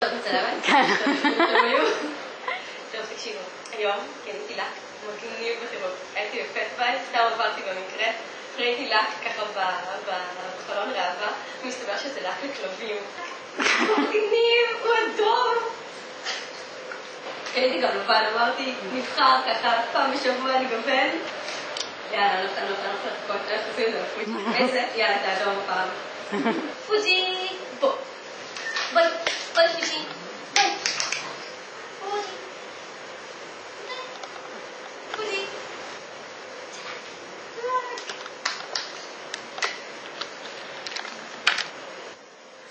מצלמת? טוב, תקשיבו, היום קניתי לק מגניב בטירוף. הייתי בפט בית, סתם עברתי במקרה, ראיתי לק ככה בחלון ראווה, מסתבר שזה לק לכלבים. מגניב, הוא אדום! קניתי גם לבן, אמרתי, נבחר ככה, פעם בשבוע אני גוון. יאללה, אני לא לחכות, איך עושים את זה בפוג'י. איזה? יאללה, את האדום הפעם. פוג'י! בוא. בואי, בואי פוג'י. בואי. פוג'י. פוג'י.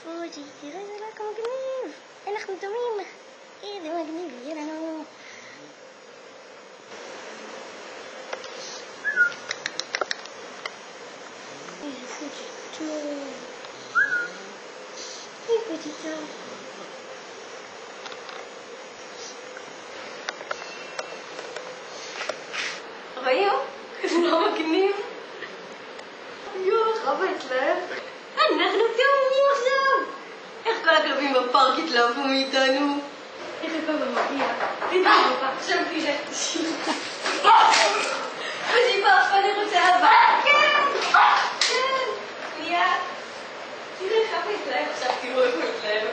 פוג'י, תראה איזה לק מגניב. אנחנו דומים. איזה מגניב, יהיה לנו. ראיו? זה לא מגניב? יואו, חווה אצלם. אנחנו תאומים עכשיו! איך כל הכלבים בפארק התלהבו מאיתנו? איך הכל במגיע? תדעו, עכשיו תראה. פוג'י פאפ, אני רוצה אבא. כן! כן! מיד. תראה, חווה אצלם עכשיו, תראו איפה אצלם.